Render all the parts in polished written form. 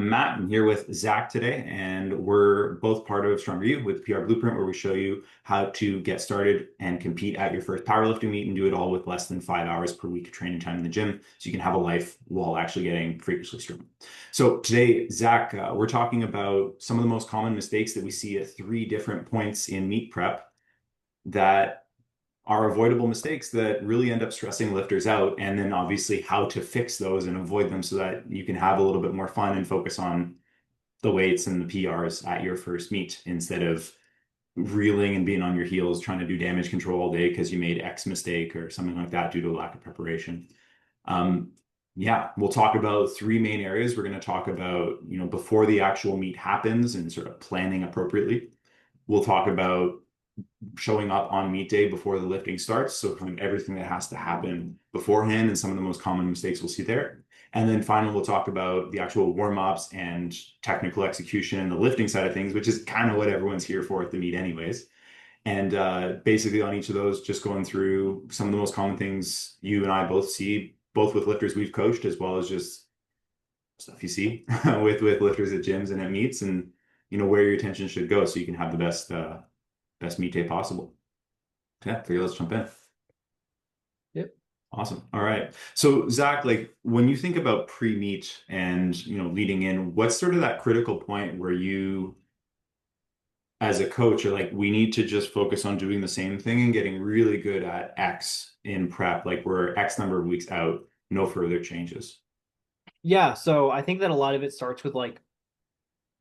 I'm Matt. I'm here with Zach today, and we're both part of Stronger You with PR Blueprint, where we show you how to get started and compete at your first powerlifting meet and do it all with less than 5 hours per week of training time in the gym, so you can have a life while actually getting freakishly strong. So today, Zach, we're talking about some of the most common mistakes that we see at three different points in meet prep that are avoidable mistakes that really end up stressing lifters out, and then obviously how to fix those and avoid them so that you can have a little bit more fun and focus on the weights and the PRs at your first meet instead of reeling and being on your heels trying to do damage control all day because you made X mistake or something like that due to a lack of preparation. Um, yeah, we'll talk about three main areas. We're going to talk about, before the actual meet happens and sort of planning appropriately. We'll talk about showing up on meet day before the lifting starts. So kind of everything that has to happen beforehand and some of the most common mistakes we'll see there. And then finally, we'll talk about the actual warm-ups and technical execution and the lifting side of things, which is kind of what everyone's here for at the meet anyways. And basically on each of those, just going through some of the most common things you and I both see, both with lifters we've coached, as well as just stuff you see with lifters at gyms and at meets, and where your attention should go so you can have the best meet day possible. Yeah, figure let's jump in. Yep. Awesome. All right. So Zach, like when you think about pre-meet and leading in, what's sort of that critical point where you as a coach are like, we need to just focus on doing the same thing and getting really good at X in prep, like we're X number of weeks out, no further changes. Yeah, so I think that a lot of it starts with like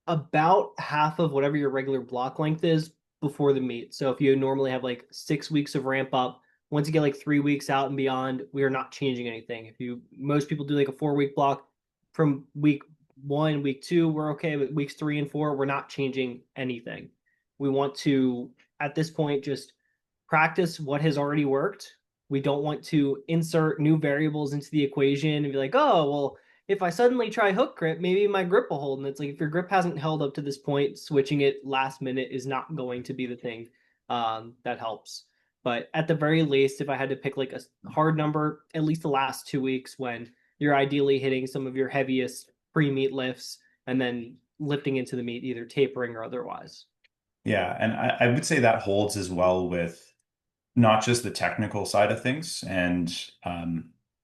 about half of whatever your regular block length is before the meet. So if you normally have like 6 weeks of ramp up, once you get like 3 weeks out and beyond, we are not changing anything. Most people do like a 4 week block from week one, week two, we're okay, but weeks 3 and 4, we're not changing anything. We want to, at this point, just practice what has already worked. We don't want to insert new variables into the equation and be like, oh, well, if I suddenly try hook grip, maybe my grip will hold. And it's like, if your grip hasn't held up to this point, switching it last minute is not going to be the thing that helps. But at the very least, if I had to pick like a hard number, at least the last 2 weeks when you're ideally hitting some of your heaviest pre-meet lifts and then lifting into the meet, either tapering or otherwise. Yeah, and I would say that holds as well with not just the technical side of things and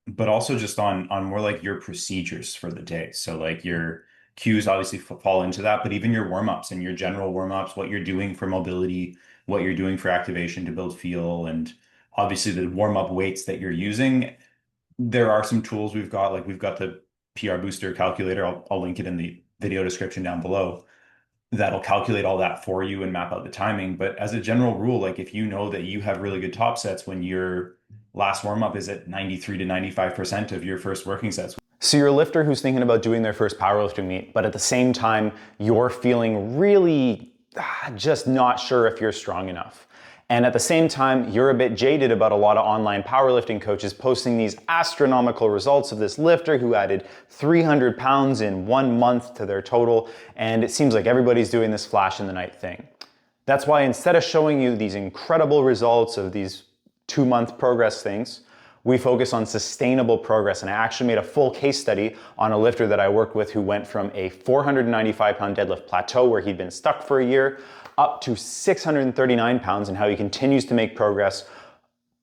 but also just on more like your procedures for the day. So like your cues obviously fall into that, but even your warm-ups and your general warm-ups, what you're doing for mobility, what you're doing for activation to build feel, and obviously the warm-up weights that you're using. There are some tools we've got, like we've got the PR booster calculator. I'll link it in the video description down below, that'll calculate all that for you and map out the timing. But as a general rule, like if you know that you have really good top sets when your last warm up is at 93 to 95% of your first working sets. So you're a lifter who's thinking about doing their first powerlifting meet, but at the same time, you're feeling really just not sure if you're strong enough. And at the same time, you're a bit jaded about a lot of online powerlifting coaches posting these astronomical results of this lifter who added 300 pounds in 1 month to their total. And it seems like everybody's doing this flash in the night thing. That's why instead of showing you these incredible results of these 2 month progress things, we focus on sustainable progress. And I actually made a full case study on a lifter that I worked with who went from a 495 pound deadlift plateau where he'd been stuck for a year up to 639 pounds, and how he continues to make progress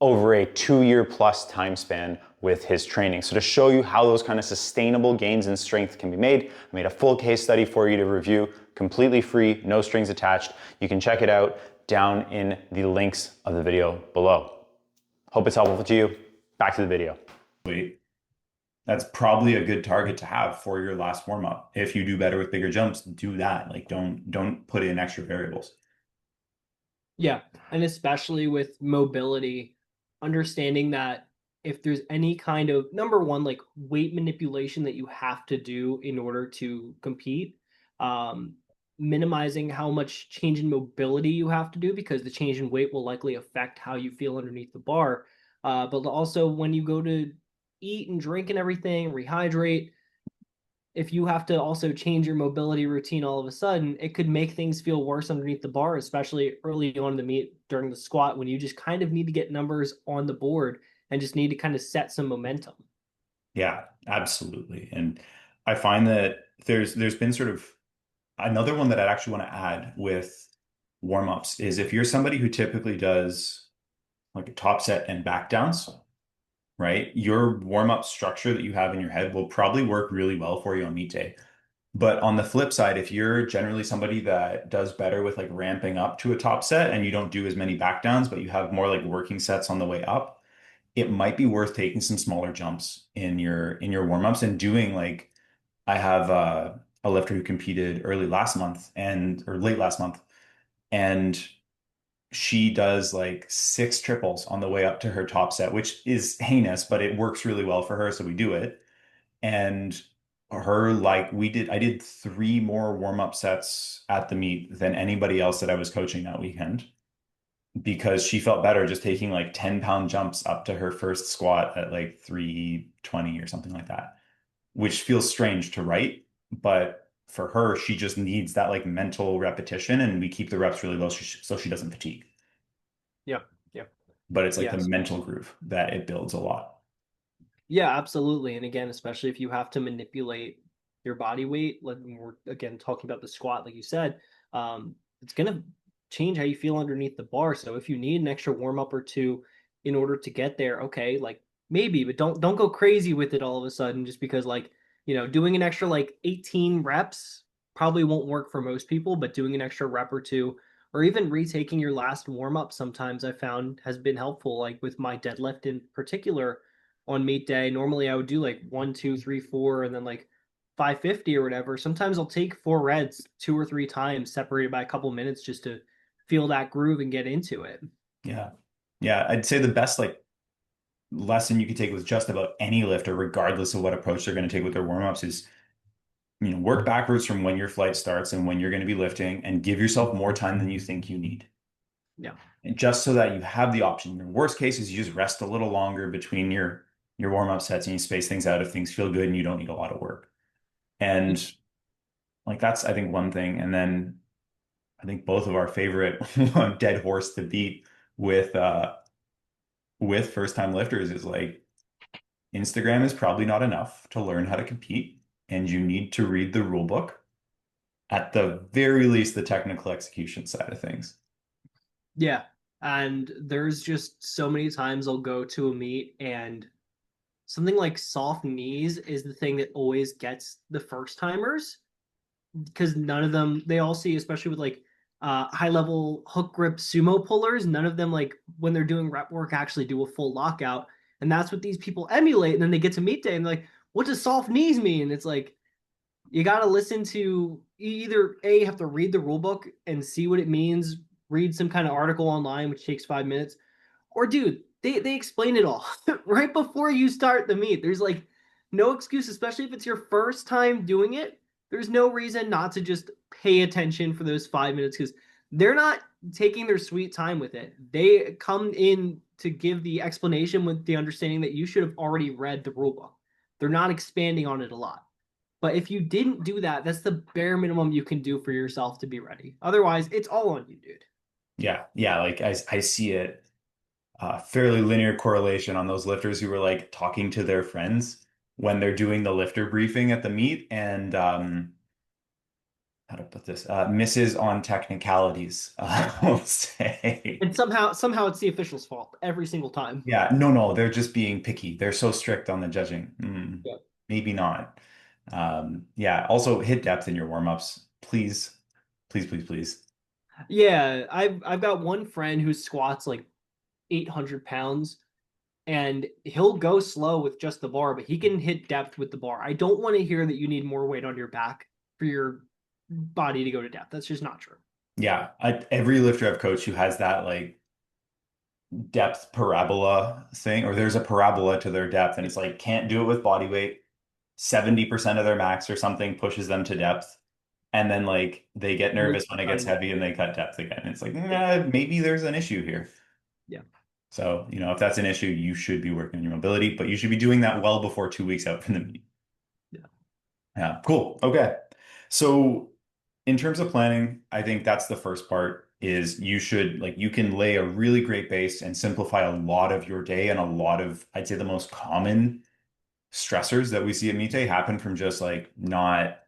over a 2 year plus time span with his training. So to show you how those kind of sustainable gains in strength can be made, I made a full case study for you to review, completely free, no strings attached. You can check it out down in the links of the video below. Hope it's helpful to you. Back to the video. Wait, that's probably a good target to have for your last warm up. If you do better with bigger jumps, do that. Like don't put in extra variables. Yeah, and especially with mobility, understanding that if there's any kind of number one, like weight manipulation that you have to do in order to compete, um, minimizing how much change in mobility you have to do because the change in weight will likely affect how you feel underneath the bar. But also when you go to eat and drink and everything, rehydrate, if you have to also change your mobility routine all of a sudden, it could make things feel worse underneath the bar, especially early on in the meet during the squat when you just kind of need to get numbers on the board and just need to kind of set some momentum. Yeah, absolutely. And I find that there's been sort of another one that I'd actually want to add with warm-ups is if you're somebody who typically does like a top set and back downs, right? Your warm-up structure that you have in your head will probably work really well for you on meet day. But on the flip side, if you're generally somebody that does better with like ramping up to a top set and you don't do as many back downs, but you have more like working sets on the way up, it might be worth taking some smaller jumps in your warm-ups and doing like I have a lifter who competed early last month and or late last month, and she does like six triples on the way up to her top set, which is heinous, but it works really well for her, so we do it. And her like I did three more warm-up sets at the meet than anybody else that I was coaching that weekend because she felt better just taking like 10-pound jumps up to her first squat at like 320 or something like that, which feels strange to write, but for her, she just needs that like mental repetition, and we keep the reps really low so she doesn't fatigue. Yep. Yep. But it's like the Yes. mental groove that it builds a lot. Yeah, absolutely. And again, especially if you have to manipulate your body weight, like when we're again talking about the squat, like you said, it's gonna change how you feel underneath the bar. So if you need an extra warm up or two in order to get there, okay, like maybe, but don't go crazy with it all of a sudden just because like, doing an extra like 18 reps probably won't work for most people, but doing an extra rep or two or even retaking your last warm up sometimes I found has been helpful, like with my deadlift in particular on meet day. Normally I would do like one, two, three, four, and then like 550 or whatever. Sometimes I'll take four reds two or three times separated by a couple minutes just to feel that groove and get into it. Yeah. Yeah. I'd say the best like lesson you could take with just about any lifter, regardless of what approach they're going to take with their warm-ups, is work backwards from when your flight starts and when you're going to be lifting and give yourself more time than you think you need. Yeah. And just so that you have the option. Your worst case is you just rest a little longer between your warm-up sets and you space things out if things feel good and you don't need a lot of work. And like that's I think one thing. And then I think both of our favorite dead horse to beat with with first time lifters is like Instagram is probably not enough to learn how to compete, and you need to read the rule book, at the very least, the technical execution side of things. Yeah. And there's just so many times I'll go to a meet and something like soft knees is the thing that always gets the first timers because none of them they all see, especially with like high level hook grip sumo pullers, none of them like when they're doing rep work actually do a full lockout. And that's what these people emulate. And then they get to meet day and they're like, what does soft knees mean? It's like you got to listen to either A, you have to read the rule book and see what it means, read some kind of article online, which takes 5 minutes, or dude, they explain it all right before you start the meet. There's like no excuse, especially if it's your first time doing it. There's no reason not to just pay attention for those 5 minutes because they're not taking their sweet time with it. They come in to give the explanation with the understanding that you should have already read the rule book. They're not expanding on it a lot. But if you didn't do that, that's the bare minimum you can do for yourself to be ready. Otherwise, it's all on you, dude. Yeah, yeah, like I see it fairly linear correlation on those lifters who were like talking to their friends when they're doing the lifter briefing at the meet and how to put this misses on technicalities, I'll say. And somehow it's the official's fault every single time. Yeah, no, they're just being picky. They're so strict on the judging. Yeah. Maybe not. Yeah, also hit depth in your warm-ups. Please, please, please, please. Yeah, I've got one friend who squats like 800 pounds and he'll go slow with just the bar, but he can hit depth with the bar. I don't want to hear that you need more weight on your back for your body to go to depth. That's just not true. Yeah, every lifter I've coached who has that like depth parabola thing, or there's a parabola to their depth, and Yeah. it's like can't do it with body weight. 70% of their max or something pushes them to depth. And then like they get And they nervous when keep it gets cutting down. heavy and they cut depth again. It's like, Yeah. nah, maybe there's an issue here. Yeah. So, if that's an issue, you should be working on your mobility, but you should be doing that well before 2 weeks out from the meet. Yeah. Yeah, cool. Okay. So in terms of planning, I think that's the first part is you should like you can lay a really great base and simplify a lot of your day and a lot of I'd say the most common stressors that we see at meet day happen from just like not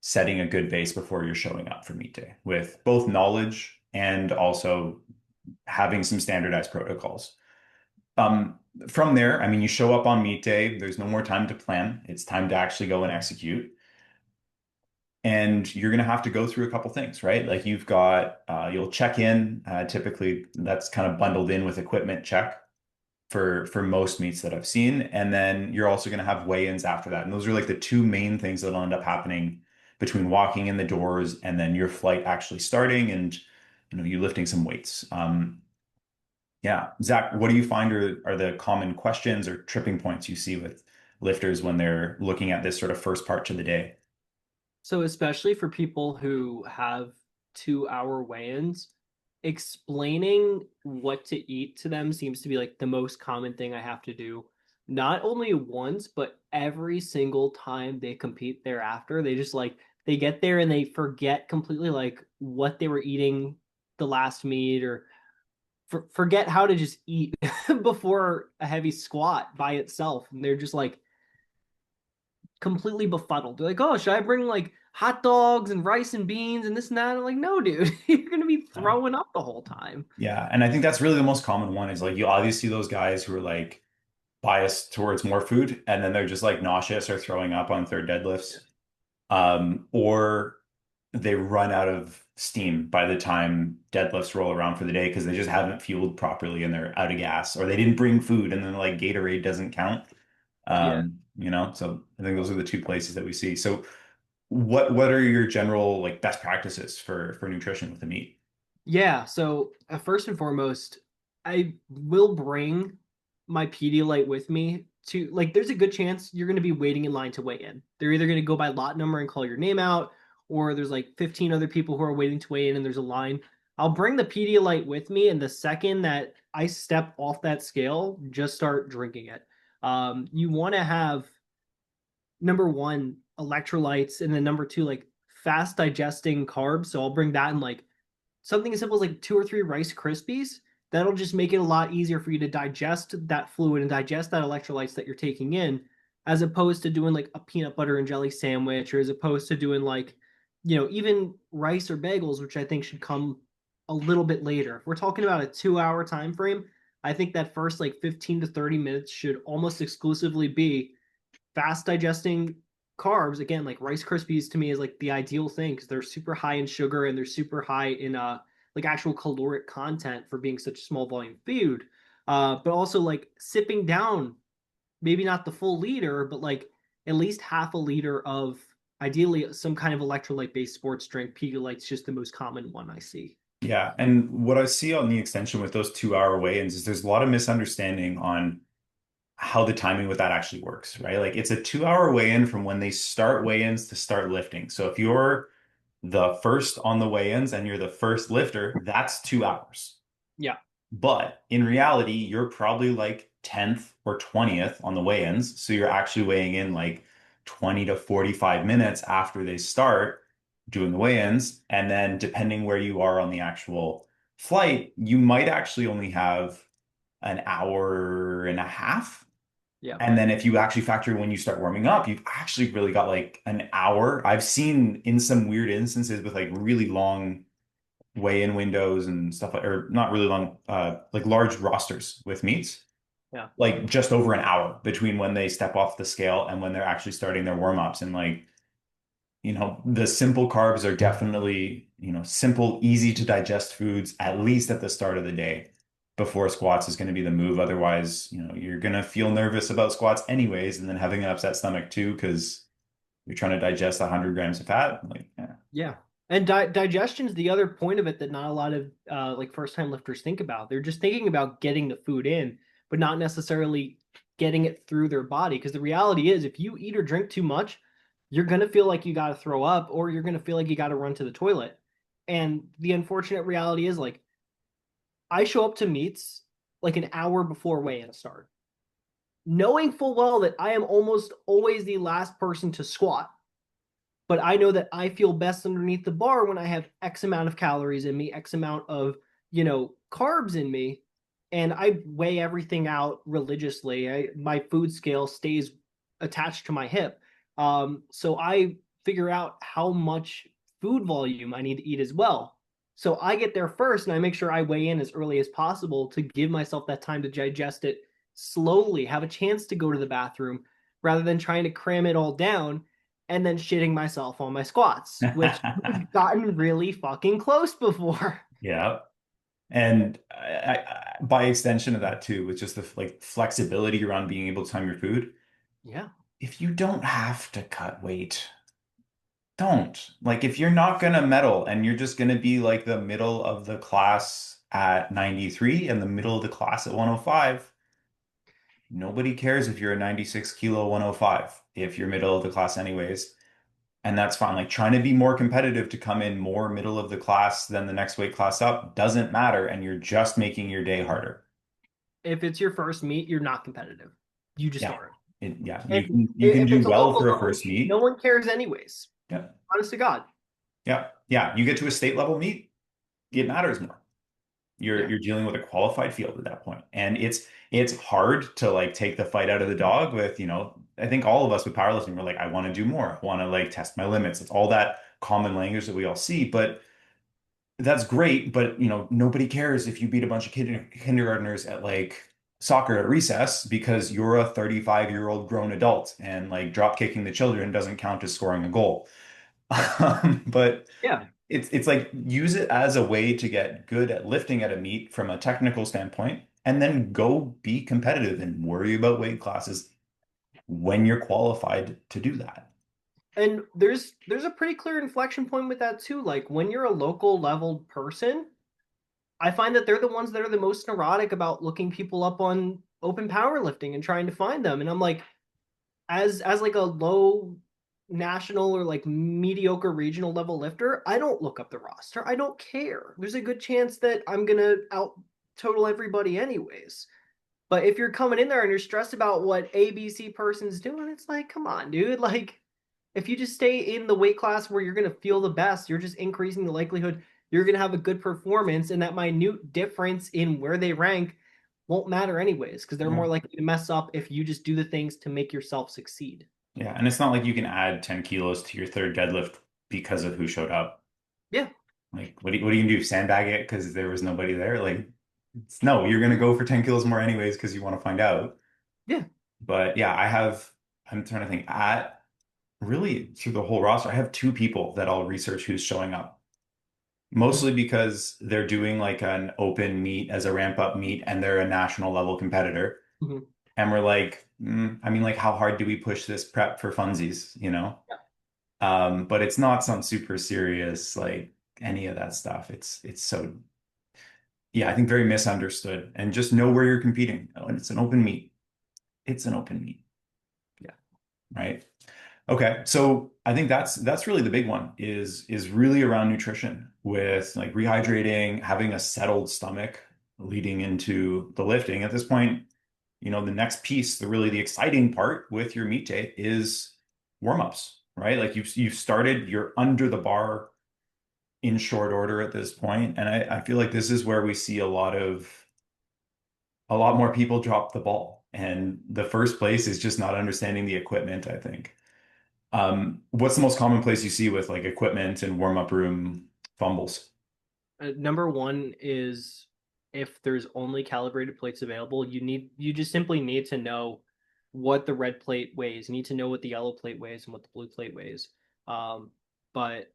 setting a good base before you're showing up for meet day with both knowledge and also having some standardized protocols. Um, from there, I mean, you show up on meet day, there's no more time to plan. It's time to actually go and execute. And you're going to have to go through a couple things, right? Like you've got, you'll check in. Typically, that's kind of bundled in with equipment check for most meets that I've seen. And then you're also going to have weigh-ins after that. And those are like the two main things that'll end up happening between walking in the doors and then your flight actually starting and you lifting some weights. Yeah, Zach, what do you find are the common questions or tripping points you see with lifters when they're looking at this sort of first part to the day? So especially for people who have 2 hour weigh-ins, explaining what to eat to them seems to be like the most common thing I have to do. Not only once, but every single time they compete thereafter. They just like they get there and they forget completely like what they were eating the last meet or forget how to just eat before a heavy squat by itself. And they're just like completely befuddled. They're like, oh, should I bring like hot dogs and rice and beans and this and that? I'm like, no, dude, you're gonna be throwing up the whole time. Yeah, and I think that's really the most common one is like you always see those guys who are like biased towards more food and then they're just like nauseous or throwing up on third deadlifts. Or they run out of steam by the time deadlifts roll around for the day because they just haven't fueled properly and they're out of gas or they didn't bring food and then like Gatorade doesn't count. Yeah. So I think those are the two places that we see. So what are your general like best practices for nutrition with the meat? Yeah, so first and foremost, I will bring my Pedialyte with me to like there's a good chance you're going to be waiting in line to weigh in. They're either going to go by lot number and call your name out, or there's like 15 other people who are waiting to weigh in and there's a line. I'll bring the Pedialyte with me, and the second that I step off that scale, just start drinking it. You want to have number one, electrolytes, and then number two, like fast digesting carbs. So I'll bring that in like something as simple as like 2 or 3 Rice Krispies. That'll just make it a lot easier for you to digest that fluid and digest that electrolytes that you're taking in, as opposed to doing like a peanut butter and jelly sandwich, or as opposed to doing like, even rice or bagels, which I think should come a little bit later. If we're talking about a 2 hour time frame, I think that first like 15 to 30 minutes should almost exclusively be fast digesting carbs. Again, like Rice Krispies to me is like the ideal thing because they're super high in sugar and they're super high in like actual caloric content for being such a small volume food. But also like sipping down, maybe not the full liter, but like at least half a liter of ideally some kind of electrolyte based sports drink. Pedialyte's just the most common one I see. Yeah, and what I see on the extension with those 2 hour weigh-ins is there's a lot of misunderstanding on how the timing with that actually works, right? Like it's a 2 hour weigh-in from when they start weigh-ins to start lifting. So if you're the first on the weigh-ins and you're the first lifter, that's 2 hours. Yeah. But in reality, you're probably like 10th or 20th on the weigh-ins. So you're actually weighing in like 20 to 45 minutes after they start doing the weigh-ins. And then depending where you are on the actual flight, you might actually only have an hour and a half. Yeah. And then if you actually factor in when you start warming up, you've actually really got like an hour. I've seen in some weird instances with like really long weigh-in windows and stuff like, or not really long, like large rosters with meets, Yeah. like just over an hour between when they step off the scale and when they're actually starting their warm-ups. And like, the simple carbs are definitely, simple, easy to digest foods, at least at the start of the day before squats is going to be the move. Otherwise, you're going to feel nervous about squats anyways, and then having an upset stomach too, because you're trying to digest 100 grams of fat. Like, yeah. Yeah. And digestion is the other point of it that not a lot of like first time lifters think about. They're just thinking about getting the food in, but not necessarily getting it through their body. Because the reality is, if you eat or drink too much, you're going to feel like you got to throw up or you're going to feel like you got to run to the toilet. And the unfortunate reality is, like, I show up to meets like an hour before weigh-in start, knowing full well that I am almost always the last person to squat, but I know that I feel best underneath the bar when I have X amount of calories in me, X amount of, carbs in me. And I weigh everything out religiously. My food scale stays attached to my hip. So I figure out how much food volume I need to eat as well. So I get there first and I make sure I weigh in as early as possible to give myself that time to digest it slowly, have a chance to go to the bathroom rather than trying to cram it all down and then shitting myself on my squats, which we've gotten really fucking close before. Yeah. And by extension of that too, with just the like flexibility around being able to time your food, Yeah. if you don't have to cut weight, don't. Like if you're not gonna medal and you're just gonna be like the middle of the class at 93 and the middle of the class at 105, nobody cares if you're a 96 kilo 105 if you're middle of the class anyways. And that's fine. Like trying to be more competitive to come in more middle of the class than the next weight class up doesn't matter, and you're just making your day harder. If it's your first meet, you're not competitive. You just Yeah. aren't. Yeah. You And can if do it's a well local for a level first meet, no meet. one cares anyways. Yeah. Honest to God. Yeah. Yeah. You get to a state level meet, it matters more. Yeah. You're dealing with a qualified field at that point. And it's hard to like take the fight out of the dog with, I think all of us with powerlifting, we're like, I want to do more. I want to like test my limits. It's all that common language that we all see, but that's great, but nobody cares if you beat a bunch of kindergartners at like soccer at recess because you're a 35-year-old grown adult and like drop kicking the children doesn't count as scoring a goal. But Yeah. it's like use it as a way to get good at lifting at a meet from a technical standpoint, and then go be competitive and worry about weight classes when you're qualified to do that. And there's a pretty clear inflection point with that too. Like when you're a local level person, I find that they're the ones that are the most neurotic about looking people up on open powerlifting and trying to find them. And I'm like, as like a low national or like mediocre regional level lifter, I don't look up the roster. I don't care. There's a good chance that I'm gonna out total everybody anyways. But if you're coming in there and you're stressed about what ABC person's doing, it's like, come on, dude. Like, if you just stay in the weight class where you're gonna feel the best, you're just increasing the likelihood you're gonna have a good performance, and that minute difference in where they rank won't matter anyways, because they're Yeah. more likely to mess up if you just do the things to make yourself succeed. Yeah. And it's not like you can add 10 kilos to your third deadlift because of who showed up. Yeah, Like, what are you gonna do? Sandbag it because there was nobody there? Like, no, you're gonna go for 10 kilos more anyways because you want to find out. yeah. But yeah, I'm trying to think at really through the whole roster, I have two people that I'll research who's showing up. Mostly because they're doing like an open meet as a ramp up meet and they're a national level competitor. Mhm. And we're like, I mean, like, how hard do we push this prep for funsies, But it's not some super serious, like any of that stuff. It's so, yeah, I think very misunderstood. And just know where you're competing. Oh, and it's an open meet. It's an open meet, Yeah. right? Okay, so I think that's really the big one is really around nutrition with like rehydrating, having a settled stomach leading into the lifting. At this point, the next piece, the exciting part with your meet day is warm-ups, right? Like you've started, you're under the bar in short order at this point, and I feel like this is where we see a lot more people drop the ball. And the first place is just not understanding the equipment, I think. What's the most common place you see with like equipment and warm-up room fumbles? Number one is if there's only calibrated plates available, you just simply need to know what the red plate weighs. You need to know what the yellow plate weighs and what the blue plate weighs. But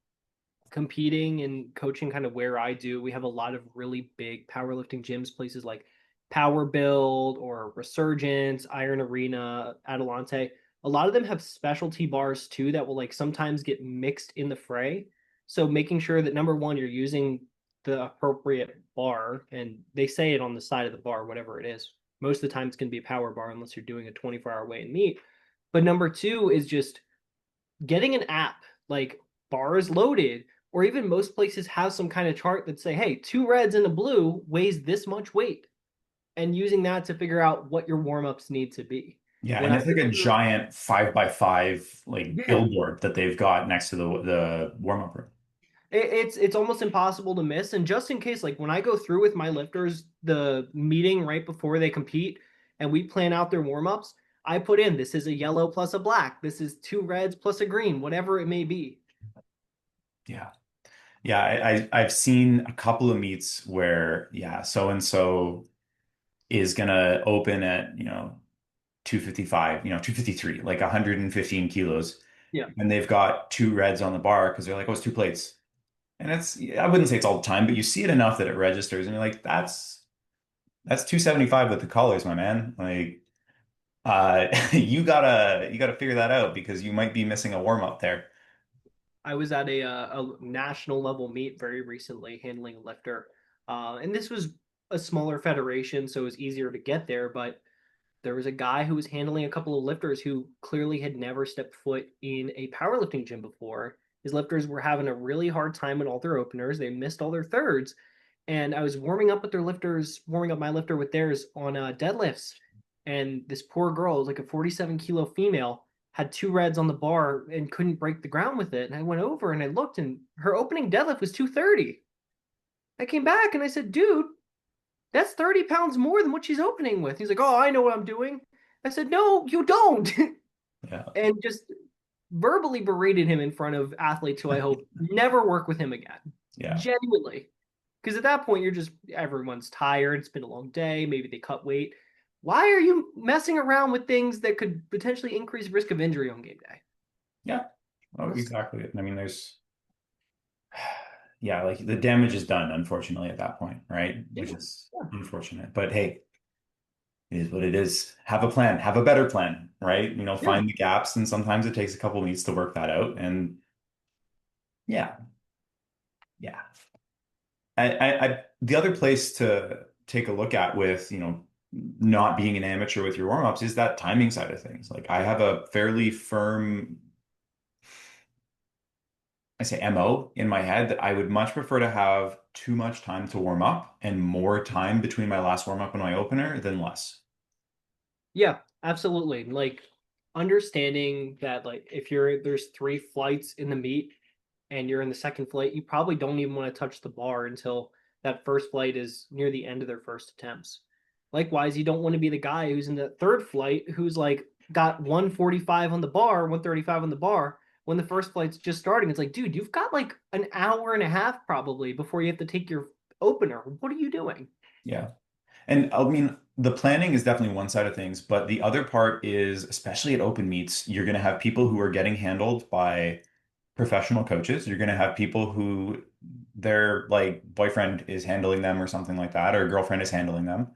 competing and coaching kind of where I do, we have a lot of really big powerlifting gyms, places like Power Build or Resurgence, Iron Arena, Adelante. A lot of them have specialty bars too that will like sometimes get mixed in the fray. So making sure that number one, you're using the appropriate bar, and they say it on the side of the bar, whatever it is. Most of the time, it's going to be a power bar unless you're doing a 24-hour weigh and meet. But number two is just getting an app like bars loaded, or even most places have some kind of chart that say, hey, two reds and a blue weighs this much weight, and using that to figure out what your warm-ups need to be. Yeah, When and I it's like a giant 5x5 like yeah, billboard that they've got next to the warm-up room. it's almost impossible to miss. And just in case, like when I go through with my lifters the meeting right before they compete and we plan out their warm-ups, I put in this is a yellow plus a black, this is two reds plus a green, whatever it may be. Yeah. Yeah, I've seen a couple of meets where, yeah, so and so is gonna open at, 255, 253, like 115 kilos. Yeah, And they've got two reds on the bar because they're like, oh, it's two plates. And I wouldn't say it's all the time, but you see it enough that it registers and you're like, that's 275 with the colors, my man. Like, you gotta figure that out because you might be missing a warm up there. I was at a national level meet very recently handling a lifter, and this was a smaller federation, so it was easier to get there. But there was a guy who was handling a couple of lifters who clearly had never stepped foot in a powerlifting gym before. His lifters were having a really hard time in all their openers. They missed all their thirds. And I was warming up with their lifters, warming up my lifter with theirs on deadlifts. And this poor girl, it was like a 47-kilo female, had two reds on the bar and couldn't break the ground with it. And I went over and I looked, and her opening deadlift was 230. I came back and I said, dude, that's 30 pounds more than what she's opening with. He's like, oh, I know what I'm doing. I said, no, you don't. Yeah. And just verbally berated him in front of athletes who I hope never work with him again. Yeah. Genuinely. Because at that point, everyone's tired. It's been a long day. Maybe they cut weight. Why are you messing around with things that could potentially increase risk of injury on game day? Yeah. Oh, exactly. I mean, yeah, like the damage is done, unfortunately, at that point, right? Yeah. Which is unfortunate. But hey, it is what it is. Have a plan, have a better plan, right? Yeah. Find the gaps, and sometimes it takes a couple meets to work that out. And yeah, yeah. The other place to take a look at with, not being an amateur with your warm-ups is that timing side of things. Like I have a fairly firm, I say MO in my head that I would much prefer to have too much time to warm up and more time between my last warm up and my opener than less. Yeah, absolutely. Like understanding that like if there's three flights in the meet and you're in the second flight, you probably don't even want to touch the bar until that first flight is near the end of their first attempts. Likewise, you don't want to be the guy who's in the third flight who's like got 145 on the bar, 135 on the bar when the first flight's just starting. It's like, dude, you've got like an hour and a half probably before you have to take your opener. What are you doing? Yeah. And I mean, the planning is definitely one side of things, but the other part is, especially at open meets, you're going to have people who are getting handled by professional coaches. You're going to have people who their like boyfriend is handling them or something like that, or girlfriend is handling them.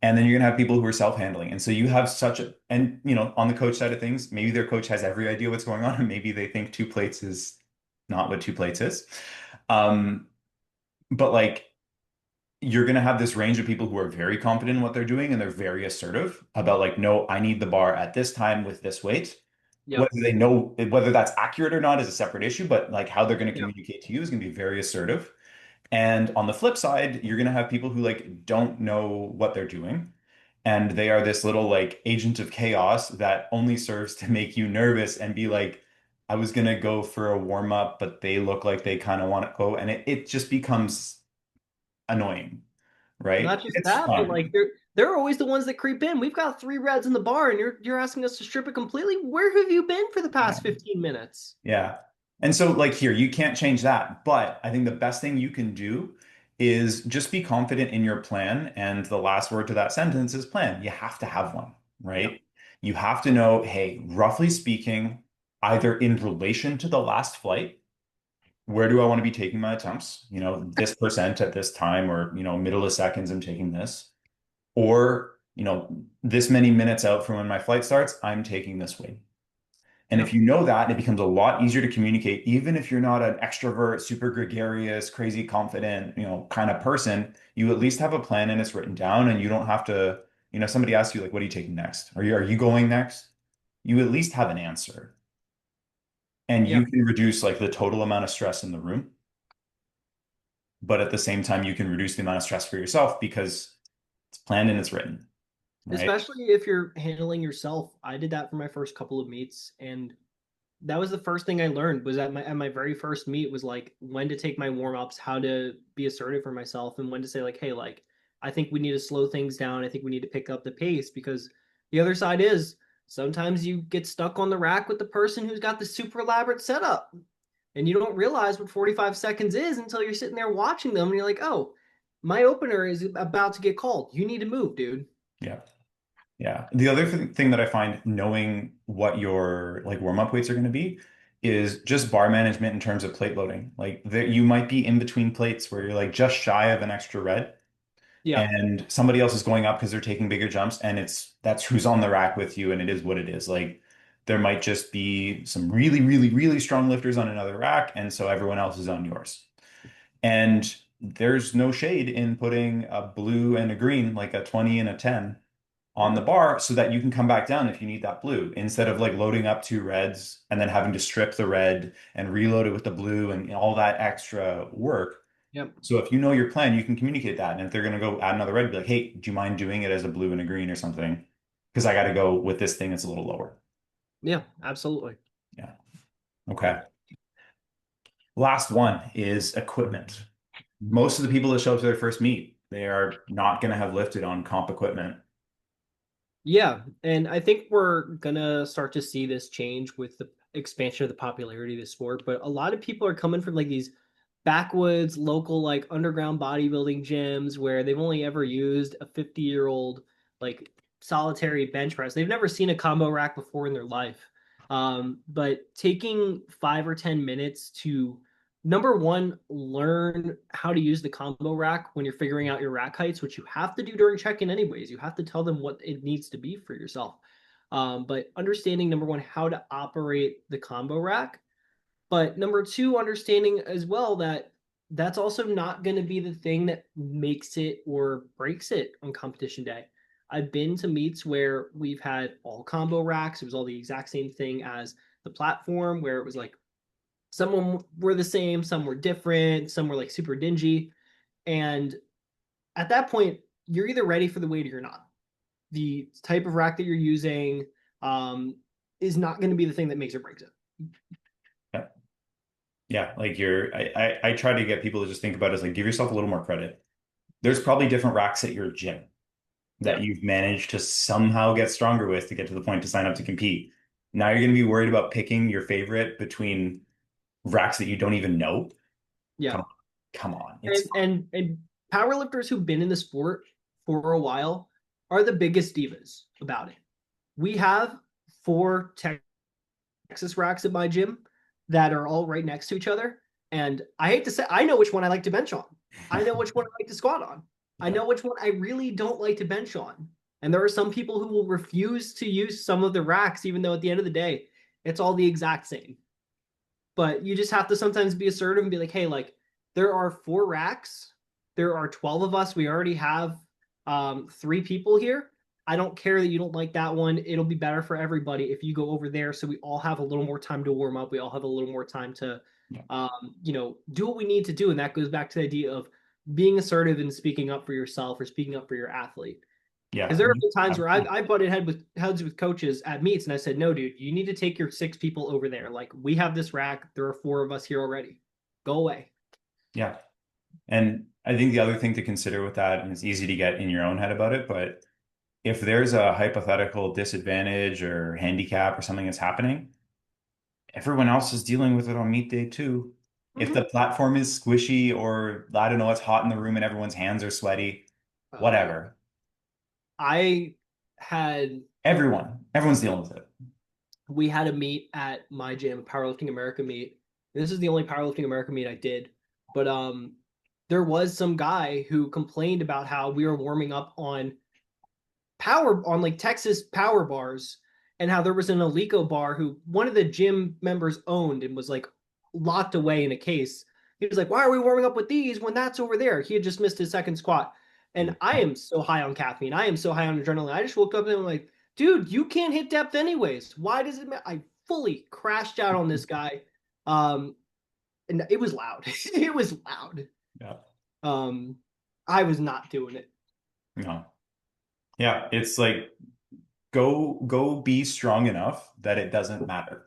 And then you're gonna have people who are self-handling. And so you have and on the coach side of things, maybe their coach has every idea what's going on, and maybe they think two plates is not what two plates is. Um, but like you're gonna have this range of people who are very confident in what they're doing and they're very assertive about like, no, I need the bar at this time with this weight. Yep. Whether that's accurate or not is a separate issue, but like how they're going to Yep. communicate to you is going to be very assertive. And on the flip side, you're going to have people who like don't know what they're doing. And they are this little like agent of chaos that only serves to make you nervous and be like, I was going to go for a warm up, but they look like they kind of want to go. And it just becomes annoying, right? Not just It's that, but fun. like they're always the ones that creep in. We've got three reds in the bar, and you're asking us to strip it completely. Where have you been for the Yeah. past 15 minutes? Yeah. And so, like, here, you can't change that. But I think the best thing you can do is just be confident in your plan. And the last word to that sentence is plan. You have to have one, Yep. right? You have to know, hey, roughly speaking, either in relation to the last flight, where do I want to be taking my attempts? This percent at this time, or, middle of seconds, I'm taking this. Or, this many minutes out from when my flight starts, I'm taking this weight. And if Yep. you know that, it becomes a lot easier to communicate, even if you're not an extrovert, super gregarious, crazy confident, kind of person, you at least have a plan and it's written down and you don't have to, somebody asks you like, what are you taking next? Are you going next? You at least have an answer and you Yep. can reduce like the total amount of stress in the room. But at the same time, you can reduce the amount of stress for yourself because it's planned and it's written, right? Especially if you're handling yourself. I did that for my first couple of meets, and that was the first thing I learned was at my very first meet was like when to take my warm-ups, how to be assertive for myself, and when to say like, hey, like I think we need to slow things down. I think we need to pick up the pace because the other side is Sometimes you get stuck on the rack with the person who's got the super elaborate setup, and you don't realize what 45 seconds is until you're sitting there watching them, and you're like, oh, my opener is about to get called. You need to move, dude. Yeah. Yeah. The other thing that I find knowing what your like warm-up weights are going to be is just bar management in terms of plate loading. Like that you might be in between plates where you're like just shy of an extra red Yeah. and somebody else is going up because they're taking bigger jumps and that's who's on the rack with you and it is what it is. Like there might just be some really, really, really strong lifters on another rack and so everyone else is on yours. And there's no shade in putting a blue and a green, like a 20 and a 10 on the Mhm. bar so that you can come back down if you need that blue instead of like loading up two reds and then having to strip the red and reload it with the blue and all that extra work. Yep. So if you know your plan, you can communicate that. And if they're going to go add another red, be like, hey, do you mind doing it as a blue and a green or something? Because I got to go with this thing that's a little lower. Yeah, absolutely. Yeah. Okay. Last one is equipment. Most of the people that show up to their first meet, they are not going to have lifted on comp equipment. Yeah, and I think we're gonna start to see this change with the expansion of the popularity of the sport. But a lot of people are coming from like these backwoods, local, like underground bodybuilding gyms where they've only ever used a 50-year-old like solitary bench press. They've never seen a combo rack before in their life. But taking 5 or 10 minutes to number one, learn how to use the combo rack when you're figuring out your rack heights, which you have to do during check-in anyways. You have to tell them what it needs to be for yourself. But understanding number one, how to operate the combo rack. But number two, understanding as well that that's also not going to be the thing that makes it or breaks it on competition day. I've been to meets where we've had all combo racks. It was all the exact same thing as the platform, where it was like some were the same, some were different, some were like super dingy. And at that point, you're either ready for the weight or you're not. The type of rack that you're using is not going to be the thing that makes or breaks it. Yeah. Yeah. Like I try to get people to just think about it as like, give yourself a little more credit. There's probably different racks at your gym that Yeah. you've managed to somehow get stronger with to get to the point to sign up to compete. Now you're going to be worried about picking your favorite between racks that you don't even know. Yeah. Come on. Come on. It's And powerlifters who've been in the sport for a while are the biggest divas about it. We have four Texas racks at my gym that are all right next to each other. And I hate to say, I know which one I like to bench on. I know which one I like to squat on. I yeah. know which one I really don't like to bench on. And there are some people who will refuse to use some of the racks, even though at the end of the day, it's all the exact same. But you just have to sometimes be assertive and be like, hey, like there are four racks, there are 12 of us. We already have three people here. I don't care that you don't like that one. It'll be better for everybody if you go over there. So we all have a little more time to warm up. We all have a little more time to, Yeah. do what we need to do. And that goes back to the idea of being assertive and speaking up for yourself or speaking up for your athlete. Because Yeah. there have been times where I butted heads with coaches at meets, and I said, "No, dude, you need to take your six people over there. Like we have this rack. There are four of us here already. Go away." Yeah. And I think the other thing to consider with that, and it's easy to get in your own head about it, but if there's a hypothetical disadvantage or handicap or something that's happening, everyone else is dealing with it on meet day too. If the Mm-hmm. platform is squishy or I don't know, it's hot in the room and everyone's hands are sweaty, Uh, whatever. I had Everyone's dealing with it. we had a meet at my gym, Powerlifting America meet. This is the only Powerlifting America meet I did, but there was some guy who complained about how we were warming up on like Texas power bars, and how there was an Alico bar who one of the gym members owned and was like locked away in a case. He was like, "Why are we warming up with these when that's over there?" He had just missed his second squat. And I am so high on caffeine. I am so high on adrenaline. I just woke up and I'm like, dude, you can't hit depth anyways. Why does it matter? I fully crashed out on this guy. Um, and it was loud. It was loud. Yeah. Um, I was not doing it. No. Yeah. It's like go be strong enough that it doesn't matter.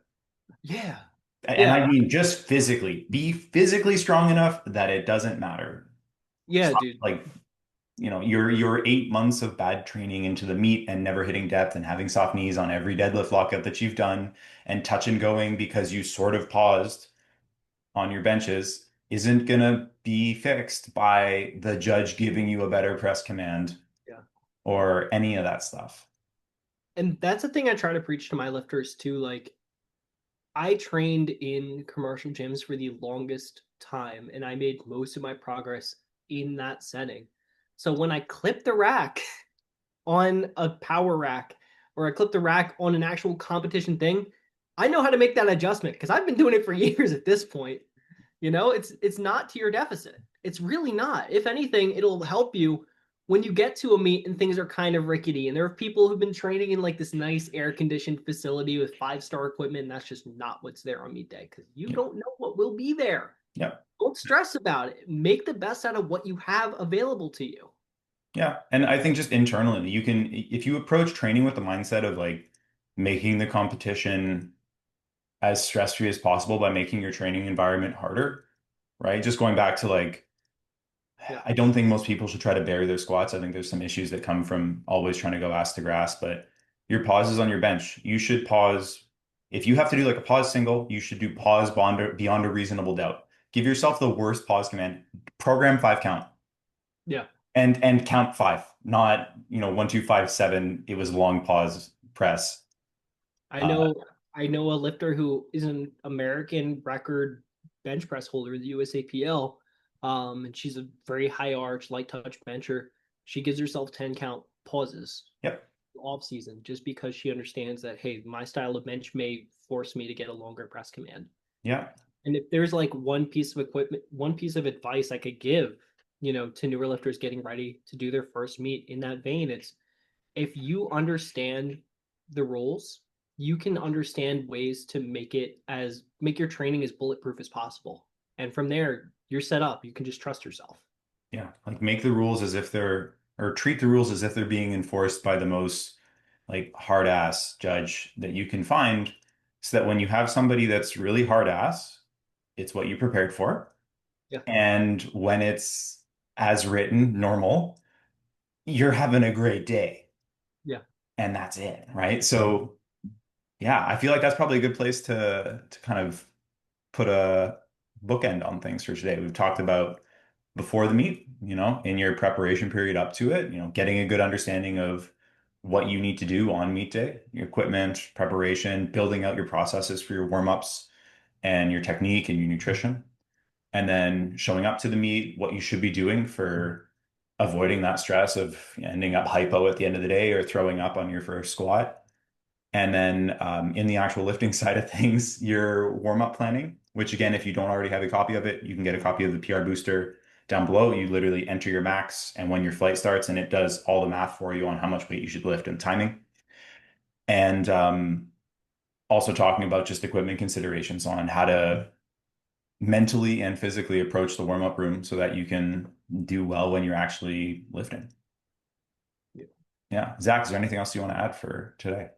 Yeah. And I Yeah. mean just physically. Be physically strong enough that it doesn't matter. Yeah, Stop, dude. like your 8 months of bad training into the meet and never hitting depth and having soft knees on every deadlift lockout that you've done and touch and going because you sort of paused on your benches isn't gonna be fixed by the judge giving you a better press command Yeah. or any of that stuff. And that's the thing I try to preach to my lifters too. Like, I trained in commercial gyms for the longest time, and I made most of my progress in that setting. So when I clip the rack on a power rack or I clip the rack on an actual competition thing, I know how to make that adjustment because I've been doing it for years at this point. It's not to your deficit. It's really not. If anything, it'll help you when you get to a meet and things are kind of rickety. And there are people who've been training in like this nice air conditioned facility with 5-star equipment, and that's just not what's there on meet day because you Yeah. don't know what will be there. Yeah. Don't stress about it. Make the best out of what you have available to you. Yeah. And I think just internally, if you approach training with the mindset of like making the competition as stress-free as possible by making your training environment harder, right? Just going back to like, Yeah. I don't think most people should try to bury their squats. I think there's some issues that come from always trying to go ass to grass, but your pauses on your bench, you should pause. If you have to do like a pause single, you should do pause beyond a reasonable doubt. Give yourself the worst pause command. Program 5 count Yeah. and count five, not, 1, 2, 5, 7. It was long pause press. I Uh, know I know a lifter who is an American record bench press holder in the USAPL. And she's a very high arch, light touch bencher. She gives herself 10 count pauses yep. off season just because she understands that, hey, my style of bench may force me to get a longer press command. Yeah. And if there's like one piece of equipment, one piece of advice I could give, to newer lifters getting ready to do their first meet in that vein, it's if you understand the rules, you can understand ways to make your training as bulletproof as possible. And from there, you're set up. You can just trust yourself. Yeah. Like make the rules as if they're, or treat the rules as if they're being enforced by the most like hard ass judge that you can find so that when you have somebody that's really hard ass, it's what you prepared for. Yeah. And when it's as written, normal, you're having a great day. Yeah. And that's it, right? So yeah, I feel like that's probably a good place to kind of put a bookend on things for today. We've talked about before the meet, in your preparation period up to it, getting a good understanding of what you need to do on meet day, your equipment, preparation, building out your processes for your warm-ups and your technique and your nutrition, and then showing up to the meet, what you should be doing for avoiding that stress of ending up hypo at the end of the day or throwing up on your first squat. And then in the actual lifting side of things, your warm-up planning, which again, if you don't already have a copy of it, you can get a copy of the PR booster down below. You literally enter your max and when your flight starts, and it does all the math for you on how much weight you should lift and timing. And also talking about just equipment considerations on how to mentally and physically approach the warm-up room so that you can do well when you're actually lifting. Yeah. Yeah. Zach, is there anything else you want to add for today?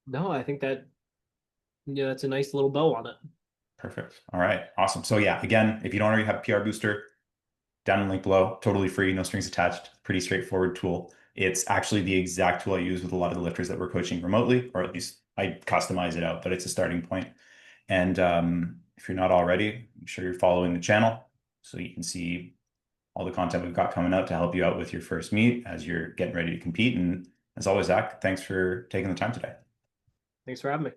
No, I think that that's a nice little bow on it. Perfect. All right. Awesome. So yeah, again, if you don't already have a PR booster, down in the link below, totally free, no strings attached, pretty straightforward tool. It's actually the exact tool I use with a lot of the lifters that we're coaching remotely, or at least I customize it out, but it's a starting point. And if you're not already, make sure you're following the channel so you can see all the content we've got coming out to help you out with your first meet as you're getting ready to compete. And as always, Zach, thanks for taking the time today. Thanks for having me.